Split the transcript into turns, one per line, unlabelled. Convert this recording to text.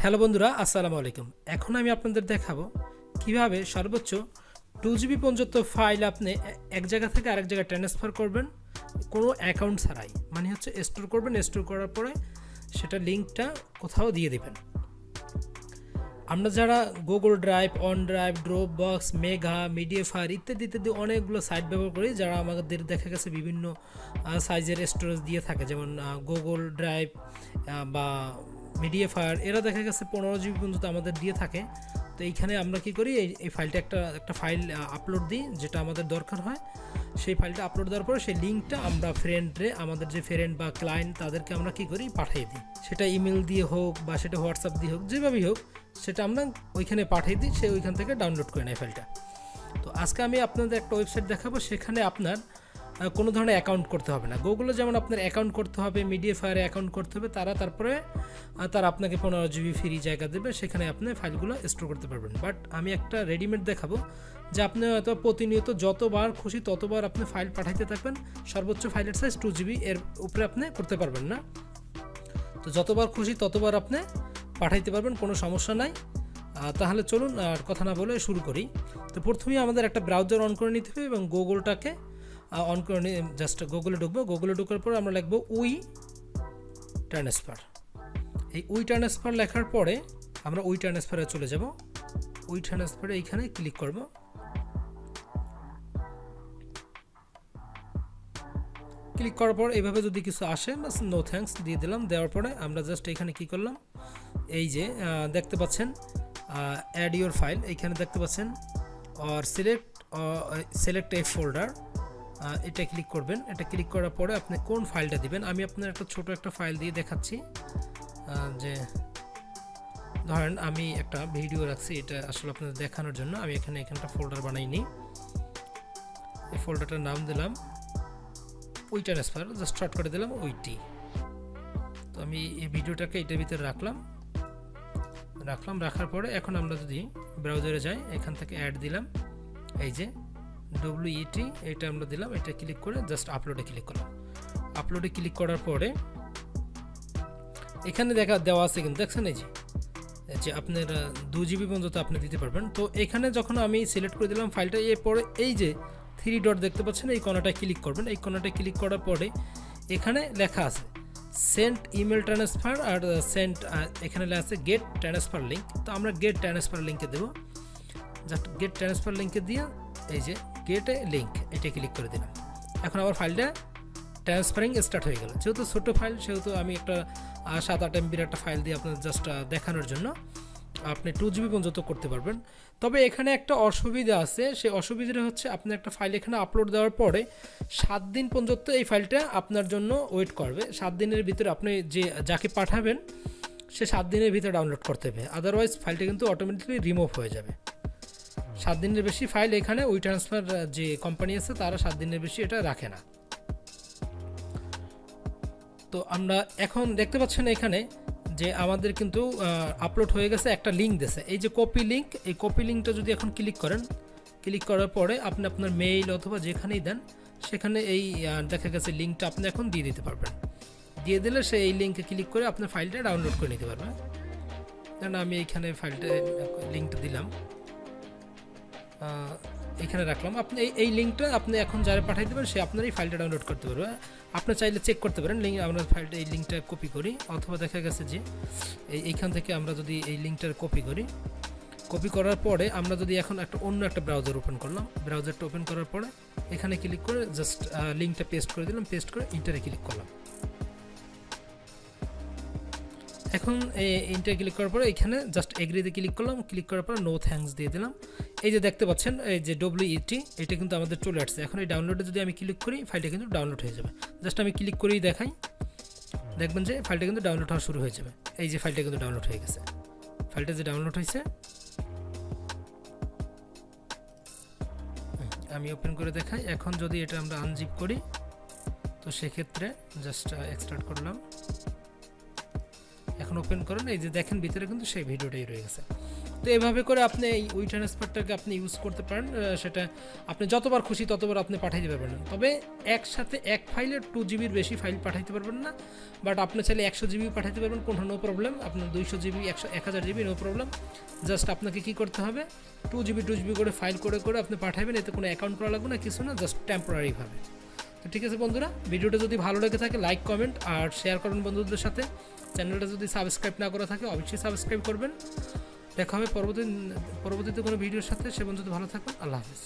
Hello বন্ধুরা, আসসালামু আলাইকুম। এখন আমি আপনাদের দেখাবো কিভাবে সর্বোচ্চ 2 GB পর্যন্ত ফাইল আপনি এক জায়গা থেকে আরেক জায়গায় ট্রান্সফার করবেন কোনো অ্যাকাউন্ট ছাড়াই। মানে হচ্ছে স্টোর করবেন, স্টোর করার পরে সেটা লিঙ্কটা কোথাও দিয়ে দেবেন। আমরা যারা Google Drive, OneDrive, Dropbox, Mega, MediaFire ইত্যাদি ইত্যাদি অনেকগুলো সাইট ব্যবহার করি, যারা আমাদের দেখা গেছে বিভিন্ন সাইজের স্টোরেজ দিয়ে থাকে, যেমন গুগল ড্রাইভ বা মিডিয়াফায়ার, এরা দেখা গেছে 15 GB পর্যন্ত আমাদের দিয়ে থাকে। তো এইখানে আমরা কি করি, এই ফাইলটা একটা ফাইল আপলোড দিই যেটা আমাদের দরকার হয়। সেই ফাইলটা আপলোড দেওয়ার পরে সেই লিঙ্কটা আমরা আমাদের যে ফ্রেন্ড বা ক্লায়েন্ট তাদেরকে আমরা কি করি, পাঠিয়ে দিই। সেটা ইমেল দিয়ে হোক বা সেটা হোয়াটসঅ্যাপ দিয়ে হোক, যেভাবেই হোক সেটা আমরা ওইখানে পাঠিয়ে দিই, সে ওইখান থেকে ডাউনলোড করে নেয় ফাইলটা। তো আজকে আমি আপনাদের একটা ওয়েবসাইট দেখাবো, সেখানে আপনার কোনো ধরনের অ্যাকাউন্ট করতে হবে না। গুগলে যেমন আপনার অ্যাকাউন্ট করতে হবে, মিডিয়াফায়ারে অ্যাকাউন্ট করতে হবে, তারপরে তারা আপনাকে 15 GB ফ্রি জায়গা দেবে, সেখানে আপনি ফাইলগুলো স্টোর করতে পারবেন। বাট আমি একটা রেডিমেড দেখাবো যে আপনি হয়তো প্রতিনিয়ত যতবার খুশি ততবার আপনি ফাইল পাঠাইতে থাকবেন। সর্বোচ্চ ফাইলের সাইজ 2 GB, এর উপরে আপনি করতে পারবেন না। তো যতবার খুশি ততবার আপনি পাঠাইতে পারবেন, কোনো সমস্যা নাই। তাহলে চলুন আর কথা না বলে শুরু করি। তো প্রথমেই আমাদের একটা ব্রাউজার অন করে নিতে হবে এবং গুগলটাকে অন করে নিয়ে জাস্ট গুগলে ঢুকবো। গুগলে ঢোকার পর আমরা লিখবো উই ট্রান্সফার। এই উই ট্রান্সফার লেখার পরে আমরা উই ট্রান্সফারে চলে যাব। উই ট্রান্সফারে এইখানে ক্লিক করব। ক্লিক করার পর এইভাবে যদি কিছু আসে, বাস নো থ্যাঙ্কস দিয়ে দিলাম। দেওয়ার পরে আমরা জাস্ট এখানে কি করলাম, এই যে দেখতে পাচ্ছেন অ্যাড ইউর ফাইল, এইখানে দেখতে পাচ্ছেন আর সিলেক্ট এ ফোল্ডার, এটা ক্লিক করবেন। এটা ক্লিক করার পরে আপনি কোন ফাইলটা দিবেন, আমি আপনার একটা ছোট একটা ফাইল দিয়ে দেখাচ্ছি। যে ধরেন আমি একটা ভিডিও রাখছি, এটা আসলে আপনাদের দেখানোর জন্য আমি এখানটা ফোল্ডার বানাইনি। এই ফোল্ডারটার নাম দিলাম উই ট্রান্সফার, জাস্ট শর্ট করে দিলাম উইটি। তো আমি এই ভিডিওটাকে এটার ভিতরে রাখার পরে এখন আমরা যদি ব্রাউজারে যাই, এখান থেকে অ্যাড দিলাম, এই যে WET, এটা আমরা দিলাম। এটা ক্লিক করে জাস্ট আপলোডে ক্লিক করলাম। আপলোডে ক্লিক করার পরে এখানে দেওয়া আছে, কিন্তু দেখছেন এই যে আপনার 2 GB পর্যন্ত আপনি দিতে পারবেন। তো এখানে যখন আমি সিলেক্ট করে দিলাম ফাইলটা, এরপরে এই যে 3 ডট দেখতে পাচ্ছেন, এই কোণাটায় ক্লিক করবেন। এই কোণাটায় ক্লিক করার পরে এখানে লেখা আছে সেন্ড ইমেল ট্রান্সফার, আর সেন্ড এখানে লেখা আছে গেট ট্রান্সফার লিঙ্ক। তো আমরা গেট ট্রান্সফার লিঙ্কে দেবো। জাস্ট গেট ট্রান্সফার লিঙ্কে দিয়ে এই যে গেটে লিঙ্ক, এটা ক্লিক করে দিলাম। এখন আমার ফাইলটা ট্রান্সফারিং স্টার্ট হয়ে গেল। যেহেতু ছোটো ফাইল, সেহেতু আমি একটা 7-8 MB একটা ফাইল দিয়ে আপনাদের জাস্ট দেখানোর জন্য আপনি 2 GB পর্যন্ত করতে পারবেন। তবে এখানে একটা অসুবিধা আছে, সেই অসুবিধাটা হচ্ছে আপনি একটা ফাইল এখানে আপলোড দেওয়ার পরে 7 দিন পর্যন্ত এই ফাইলটা আপনার জন্য ওয়েট করবে। 7 দিনের ভিতরে আপনি যাকে পাঠাবেন সে 7 দিনের ভিতরে ডাউনলোড করতে হবে, আদারওয়াইজ ফাইলটা কিন্তু অটোমেটিকলি রিমুভ হয়ে যাবে। 7 দিনের বেশি ফাইল এখানে উই ট্রান্সফার যে কোম্পানি আছে তারা 7 দিনের বেশি এটা রাখে না। তো আমরা এখন দেখতে পাচ্ছেন এখানে যে আমাদের কিন্তু আপলোড হয়ে গেছে, একটা লিঙ্ক দিয়েছে, এই যে কপি লিঙ্ক। এই কপি লিঙ্কটা যদি এখন ক্লিক করেন, ক্লিক করার পরে আপনি আপনার মেইল অথবা যেখানেই দেন সেখানে এই দেখা গেছে লিঙ্কটা আপনি এখন দিয়ে দিতে পারবেন। দিয়ে দিলে সে এই লিঙ্কে ক্লিক করে আপনার ফাইলটা ডাউনলোড করে নিতে পারবে। কারণ আমি এইখানে ফাইলটা লিঙ্কটা দিলাম, এখানে রাখলাম। আপনি এই লিঙ্কটা আপনি এখন যারা পাঠিয়ে দেবেন সে আপনার এই ফাইলটা ডাউনলোড করতে পারবে। আপনি চাইলে চেক করতে পারেন লিঙ্ক, আমরা ফাইলটা এই লিঙ্কটা কপি করি, অথবা দেখা গেছে যে এইখান থেকে আমরা যদি এই লিঙ্কটার কপি করার পরে আমরা যদি এখন অন্য একটা ব্রাউজার ওপেন করলাম, ব্রাউজারটা ওপেন করার পরে এখানে ক্লিক করে জাস্ট লিঙ্কটা পেস্ট করে দিলাম, পেস্ট করে ইন্টারে ক্লিক করলাম। এখন ইন্টার ক্লিক করার পরে এখানে জাস্ট এগ্রিতে ক্লিক করলাম, ক্লিক করার পর নো থ্যাঙ্কস দিয়ে দিলাম। এই যে দেখতে পাচ্ছেন এই যে WET, এটা কিন্তু আমাদের চলে আসছে। এখন এই ডাউনলোডে যদি আমি ক্লিক করি ফাইলটা কিন্তু ডাউনলোড হয়ে যাবে। জাস্ট আমি ক্লিক করেই দেখাই, দেখবেন যে ফাইলটা কিন্তু ডাউনলোড হওয়া শুরু হয়ে যাবে। এই যে ফাইলটা কিন্তু ডাউনলোড হয়ে গেছে। ফাইলটা যে ডাউনলোড হয়েছে আমি ওপেন করে দেখাই। এখন যদি এটা আমরা আনজিপ করি, তো সেক্ষেত্রে জাস্ট এক্সট্রাক্ট করলাম, এখন ওপেন করেন, এই যে দেখেন ভিতরে কিন্তু সেই ভিডিওটাই রয়ে গেছে। তো এভাবে করে আপনি এই উই ট্রান্সফারটাকে আপনি ইউজ করতে পারেন, সেটা আপনি যতবার খুশি ততবার আপনি পাঠাইতে পারবেন। তবে একসাথে এক ফাইলে 2 জিবির বেশি ফাইল পাঠাইতে পারবেন না, বাট আপনি চাইলে 100 জিবি পাঠাইতে পারবেন, কোনো নো প্রবলেম। আপনার 200 GB 1000 GB no problem. Just আপনাকে কী করতে হবে, 2 জিবি করে ফাইল করে আপনি পাঠাবেন, এতে কোনো অ্যাকাউন্ট করা লাগবে না, কিছু না, জাস্ট টেম্পোরারিভাবে। তো ঠিক আছে বন্ধুরা, ভিডিওটা যদি ভালো লেগে থাকে লাইক কমেন্ট আর শেয়ার করুন বন্ধুদের সাথে। চ্যানেলটা যদি সাবস্ক্রাইব না করা থাকে অবশ্যই সাবস্ক্রাইব করবেন। দেখা হবে পরবর্তীতে কোনো ভিডিওর সাথে। সে বন্ধু ভালো থাকুন, আল্লাহ হাফিজ।